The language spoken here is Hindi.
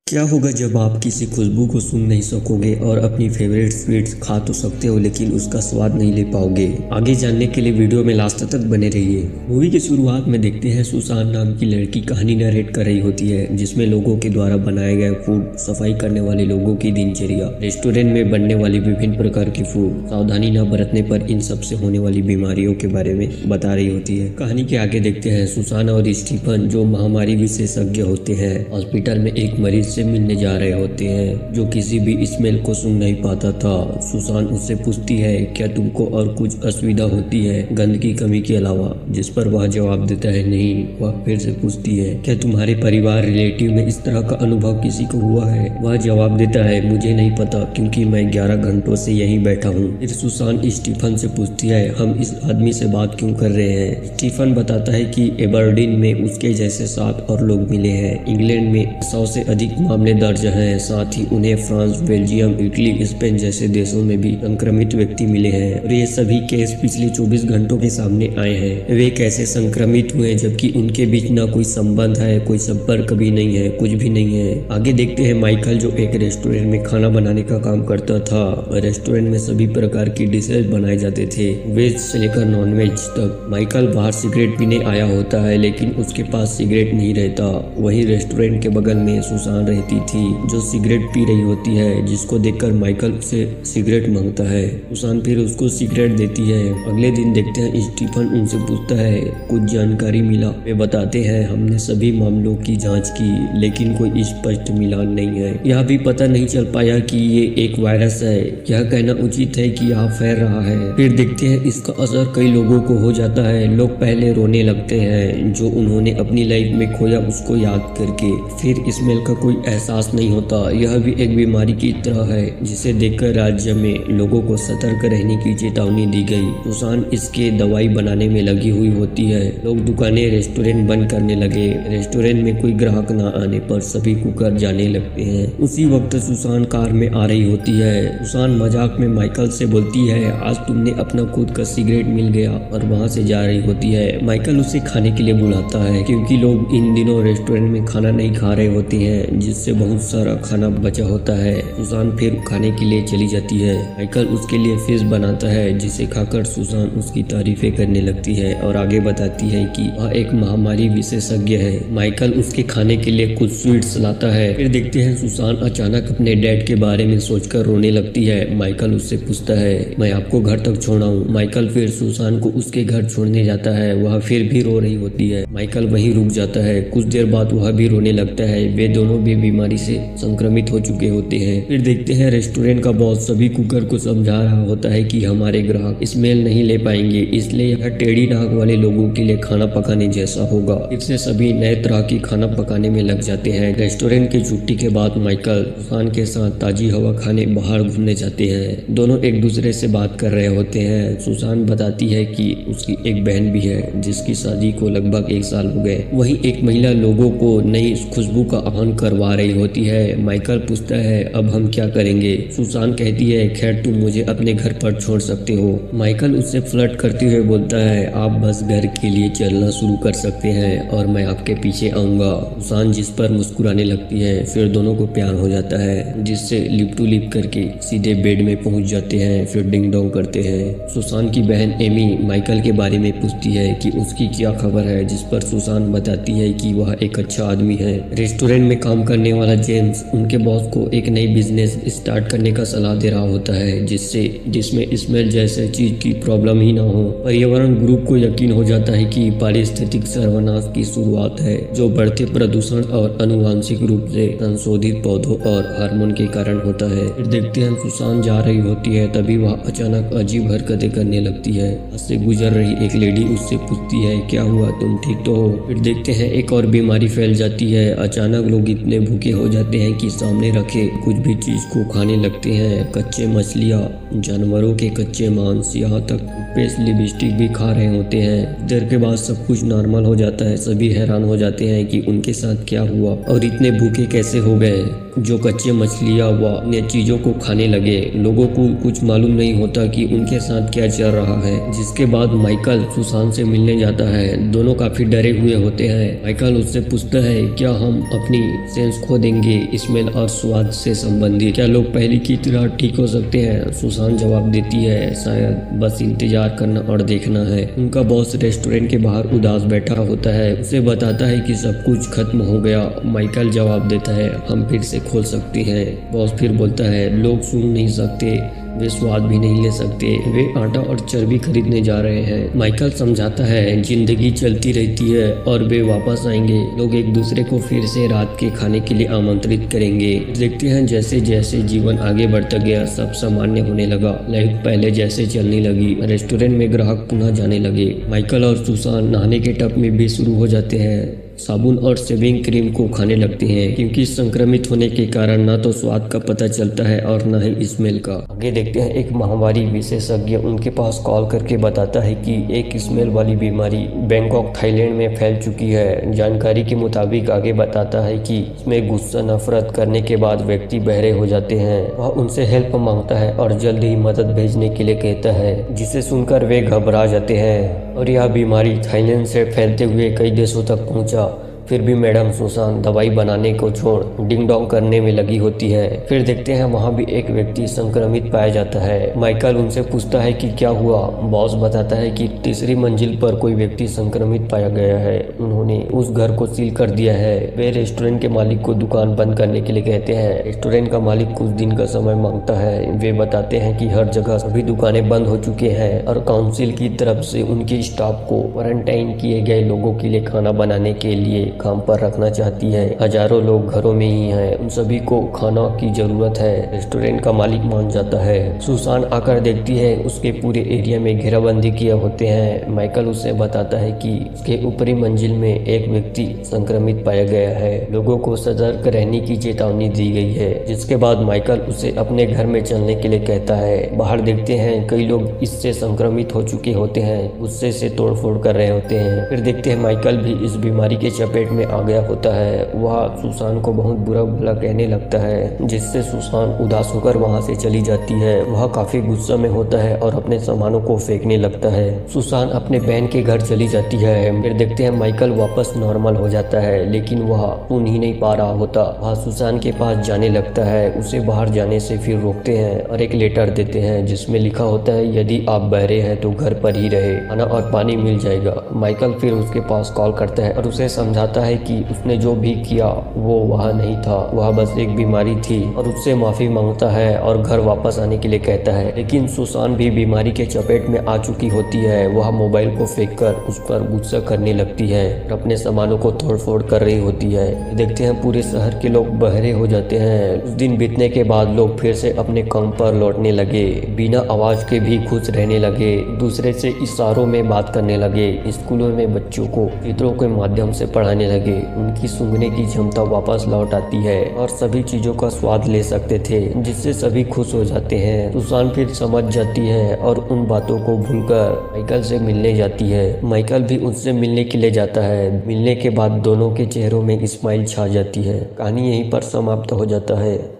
क्या होगा जब आप किसी खुशबू को सूंघ नहीं सकोगे और अपनी फेवरेट स्वीट्स खा तो सकते हो लेकिन उसका स्वाद नहीं ले पाओगे। आगे जानने के लिए वीडियो में लास्ट तक बने रहिए। मूवी की शुरुआत में देखते हैं सुसान नाम की लड़की कहानी नरेट कर रही होती है, जिसमें लोगों के द्वारा बनाए गए फूड, सफाई करने वाले लोगों की दिनचर्या, रेस्टोरेंट में बनने वाली विभिन्न प्रकार की फूड, सावधानी न बरतने पर इन सबसे होने वाली बीमारियों के बारे में बता रही होती है। कहानी के आगे देखते हैं सुसान और स्टीफन जो महामारी विशेषज्ञ होते हैं हॉस्पिटल में एक मरीज से मिलने जा रहे होते हैं जो किसी भी स्मेल को सूंघ नहीं पाता था। सुसान उससे पूछती है क्या तुमको और कुछ असुविधा होती है गंध की कमी के अलावा, जिस पर वह जवाब देता है नहीं। वह फिर से पूछती है क्या तुम्हारे परिवार रिलेटिव में इस तरह का अनुभव किसी को हुआ है। वह जवाब देता है मुझे नहीं पता क्योंकि मैं 11 घंटों से यहीं बैठा हूँ। फिर सुसान स्टीफन से पूछती है हम इस आदमी से बात क्यों कर रहे हैं। स्टीफन बताता है कि एबरडीन में उसके जैसे 7 और लोग मिले हैं। इंग्लैंड में 100 से अधिक मामले दर्ज हैं। साथ ही उन्हें फ्रांस, बेल्जियम, इटली, स्पेन जैसे देशों में भी संक्रमित व्यक्ति मिले हैं और ये सभी केस पिछले 24 घंटों के सामने आए हैं। वे कैसे संक्रमित हुए जबकि उनके बीच ना कोई संबंध है, कोई संपर्क भी नहीं है, कुछ भी नहीं है। आगे देखते हैं माइकल जो एक रेस्टोरेंट में खाना बनाने का काम करता था। रेस्टोरेंट में सभी प्रकार की डिशेज बनाए जाते थे, वेज से लेकर नॉन वेज तक। माइकल बाहर सिगरेट पीने आया होता है लेकिन उसके पास सिगरेट नहीं रहता। वही रेस्टोरेंट के बगल में सुसान रहती थी जो सिगरेट पी रही होती है, जिसको देखकर माइकल उसे सिगरेट मांगता है। सुसान फिर उसको सिगरेट देती है। अगले दिन देखते हैं स्टीफन उनसे पूछता है कुछ जानकारी मिला। वे बताते हैं हमने सभी मामलों की जांच की लेकिन कोई स्पष्ट मिलान नहीं है। यह भी पता नहीं चल पाया कि ये एक वायरस है। यह कहना उचित है कि यह फैल रहा है। फिर देखते हैं इसका असर कई लोगों को हो जाता है। लोग पहले रोने लगते हैं जो उन्होंने अपनी लाइफ में खोया उसको याद करके। फिर स्मेल का कोई एहसास नहीं होता। यह भी एक बीमारी की तरह है जिसे देखकर राज्य में लोगों को सतर्क रहने की चेतावनी दी गई। सुसान इसके दवाई बनाने में लगी हुई होती है। लोग दुकानें, रेस्टोरेंट बंद करने लगे। रेस्टोरेंट में कोई ग्राहक न आने पर सभी कुकर जाने लगते हैं। उसी वक्त सुसान कार में आ रही होती है। सुसान मजाक में माइकल से बोलती है आज तुमने अपना खुद का सिगरेट मिल गया और वहाँ से जा रही होती है। माइकल उसे खाने के लिए बुलाता है क्योंकि लोग इन दिनों रेस्टोरेंट में खाना नहीं खा रहे होते हैं जिससे बहुत सारा खाना बचा होता है। सुसान फिर खाने के लिए चली जाती है। माइकल उसके लिए फिश बनाता है जिसे खाकर सुसान उसकी तारीफें करने लगती है और आगे बताती है कि वह एक महामारी विशेषज्ञ है। माइकल उसके खाने के लिए कुछ स्वीट्स लाता है। फिर देखते हैं सुसान अचानक अपने डैड के बारे में सोचकर रोने लगती है। माइकल उससे पूछता है मैं आपको घर तक छोड़ाऊं। माइकल फिर सुसान को उसके घर छोड़ने जाता है। वह फिर भी रो रही होती है। माइकल वहीं रुक जाता है। कुछ देर बाद वह भी रोने लगता है। वे दोनों भी बीमारी से संक्रमित हो चुके होते हैं। फिर देखते हैं रेस्टोरेंट का बॉस सभी कुकर को समझा रहा होता है कि हमारे ग्राहक स्मेल नहीं ले पाएंगे, इसलिए यह टेढ़ी नाक वाले लोगों के लिए खाना पकाने जैसा होगा। फिर से सभी नए तरह की खाना पकाने में लग जाते हैं। रेस्टोरेंट की छुट्टी के बाद माइकल सुसान के साथ ताजी हवा खाने बाहर घूमने जाते हैं। दोनों एक दूसरे से बात कर रहे होते हैं। सुसान बताती है कि उसकी एक बहन भी है जिसकी शादी को लगभग 1 साल हो गए। वहीं एक महिला लोगों को नई खुशबू का आह्वान करवा रही होती है। माइकल पूछता है अब हम क्या करेंगे। सुसान कहती है खैर तुम मुझे अपने घर पर छोड़ सकते हो। माइकल उससे फ्लर्ट करते हुए बोलता है आप बस घर के लिए चलना शुरू कर सकते हैं और मैं आपके पीछे आऊंगा। सुसान जिस पर मुस्कुराने लगती है। फिर दोनों को प्यार हो जाता है जिससे लिप टू लिप करके सीधे बेड में पहुंच जाते हैं। फिर डिंग डोंग करते हैं। सुसान की बहन एमी माइकल के बारे में पूछती है कि उसकी क्या खबर है, जिस पर सुसान बताती है कि वह एक अच्छा आदमी है। रेस्टोरेंट में काम करने वाला जेम्स उनके बॉस को एक नई बिजनेस स्टार्ट करने का सलाह दे रहा होता है जिसमें स्मेल जैसे चीज की प्रॉब्लम ही ना हो। पर्यावरण ग्रुप को यकीन हो जाता है कि पारिस्थितिक सर्वनाश की शुरुआत है जो बढ़ते प्रदूषण और अनुवांशिक रूप से संशोधित पौधों और हार्मोन के कारण होता है। फिर देखते हैं सुसान जा रही होती है तभी वह अचानक अजीब हरकतें करने लगती है। उससे गुजर रही एक लेडी उससे पूछती है क्या हुआ, तुम ठीक तो हो। फिर देखते हैं एक और बीमारी फैल जाती है। अचानक लोग इतने भूखे हो जाते हैं कि सामने रखे कुछ भी चीज को खाने लगते हैं। कच्चे मछलियाँ, जानवरों के कच्चे मांस, यहाँ तक पेस्ट लिपस्टिक भी खा रहे होते हैं। देर के बाद सब कुछ नॉर्मल हो जाता है। सभी हैरान हो जाते हैं कि उनके साथ क्या हुआ और इतने भूखे कैसे हो गए। जो कच्चे मछलियाँ व अन्य चीजों को खाने लगे। लोगों को कुछ मालूम नहीं होता कि उनके साथ क्या चल रहा है। जिसके बाद माइकल सुसान से मिलने जाता है। दोनों काफी डरे हुए होते हैं। माइकल उससे पूछता है क्या हम अपनी सेंस खो देंगे स्मेल और स्वाद से संबंधित, क्या लोग पहले की तरह ठीक हो सकते हैं। सुसान जवाब देती है शायद बस इंतजार करना और देखना है। उनका बॉस रेस्टोरेंट के बाहर उदास बैठा होता है। उसे बताता है कि सब कुछ खत्म हो गया। माइकल जवाब देता है हम फिर से खोल सकते हैं। बॉस फिर बोलता है लोग सुन नहीं सकते, वे स्वाद भी नहीं ले सकते। वे आटा और चर्बी खरीदने जा रहे हैं। माइकल समझाता है जिंदगी चलती रहती है और वे वापस आएंगे। लोग एक दूसरे को फिर से रात के खाने के लिए आमंत्रित करेंगे। देखते हैं जैसे जैसे जीवन आगे बढ़ता गया सब सामान्य होने लगा। लाइफ पहले जैसे चलने लगी। रेस्टोरेंट में ग्राहक पुनः जाने लगे। माइकल और सुसान नहाने के टब में भी शुरू हो जाते हैं। साबुन और शेविंग क्रीम को खाने लगते हैं क्योंकि संक्रमित होने के कारण न तो स्वाद का पता चलता है और न ही स्मेल का। आगे देखते हैं एक महामारी विशेषज्ञ उनके पास कॉल करके बताता है कि एक स्मेल वाली बीमारी बैंकॉक थाईलैंड में फैल चुकी है। जानकारी के मुताबिक आगे बताता है कि इसमें गुस्सा नफरत करने के बाद व्यक्ति बहरे हो जाते हैं। वह उनसे हेल्प मांगता है और जल्द ही मदद भेजने के लिए कहता है, जिसे सुनकर वे घबरा जाते हैं और यह बीमारी थाईलैंड से फैलते हुए कई देशों तक पहुंचा। फिर भी मैडम सुसान दवाई बनाने को छोड़ डिंग डोंग करने में लगी होती है। फिर देखते हैं वहाँ भी एक व्यक्ति संक्रमित पाया जाता है। माइकल उनसे पूछता है कि क्या हुआ। बॉस बताता है कि तीसरी मंजिल पर कोई व्यक्ति संक्रमित पाया गया है। उन्होंने उस घर को सील कर दिया है। वे रेस्टोरेंट के मालिक को दुकान बंद करने के लिए कहते हैं। रेस्टोरेंट का मालिक कुछ दिन का समय मांगता है। वे बताते हैं कि हर जगह सभी दुकानें बंद हो चुके हैं और काउंसिल की तरफ से उनके स्टाफ को क्वारंटाइन किए गए लोगों के लिए खाना बनाने के लिए काम पर रखना चाहती है। हजारों लोग घरों में ही हैं। उन सभी को खाना की जरूरत है। रेस्टोरेंट का मालिक मान जाता है। सुसान आकर देखती है उसके पूरे एरिया में घेराबंदी किए होते हैं। माइकल उसे बताता है कि उसके ऊपरी मंजिल में एक व्यक्ति संक्रमित पाया गया है। लोगों को सतर्क रहने की चेतावनी दी गई है। जिसके बाद माइकल उसे अपने घर में चलने के लिए कहता है। बाहर देखते हैं कई लोग इससे संक्रमित हो चुके होते हैं। गुस्से से तोड़फोड़ कर रहे होते हैं। फिर देखते हैं माइकल भी इस बीमारी के चपेट में आ गया होता है। वह सुसान को बहुत बुरा भला कहने लगता है, जिससे सुसान उदास होकर वहां से चली जाती है। वह काफी गुस्सा में होता है और अपने सामानों को फेंकने लगता है। सुसान अपने बहन के घर चली जाती है। फिर देखते हैं माइकल वापस नॉर्मल हो जाता है, लेकिन वह सुन ही नहीं पा रहा होता। वह सुसान के पास जाने लगता है। उसे बाहर जाने से फिर रोकते हैं और एक लेटर देते हैं जिसमें लिखा होता है यदि आप बहरे हैं तो घर पर ही रहे, खाना और पानी मिल जाएगा। माइकल फिर उसके पास कॉल करता है और उसे समझाता है कि उसने जो भी किया वो वह नहीं था, वह बस एक बीमारी थी और उससे माफी मांगता है और घर वापस आने के लिए कहता है। लेकिन सुसान भी बीमारी के चपेट में आ चुकी होती है। वह मोबाइल को फेंककर उस पर गुस्सा करने लगती है और अपने सामानों को तोड़फोड़ कर रही होती है। देखते हैं पूरे शहर के लोग बहरे हो जाते हैं। उस दिन बीतने के बाद लोग फिर से अपने काम पर लौटने लगे। बिना आवाज के भी खुश रहने लगे। दूसरे से इशारों में बात करने लगे। स्कूलों में बच्चों को चित्रों के माध्यम से पढ़ाने लगे। उनकी सूंघने की क्षमता वापस लौट आती है और सभी चीजों का स्वाद ले सकते थे, जिससे सभी खुश हो जाते हैं। सुसान फिर समझ जाती है और उन बातों को भूलकर माइकल से मिलने जाती है। माइकल भी उससे मिलने के लिए जाता है। मिलने के बाद दोनों के चेहरों में स्माइल छा जाती है। कहानी यहीं पर समाप्त हो जाता है।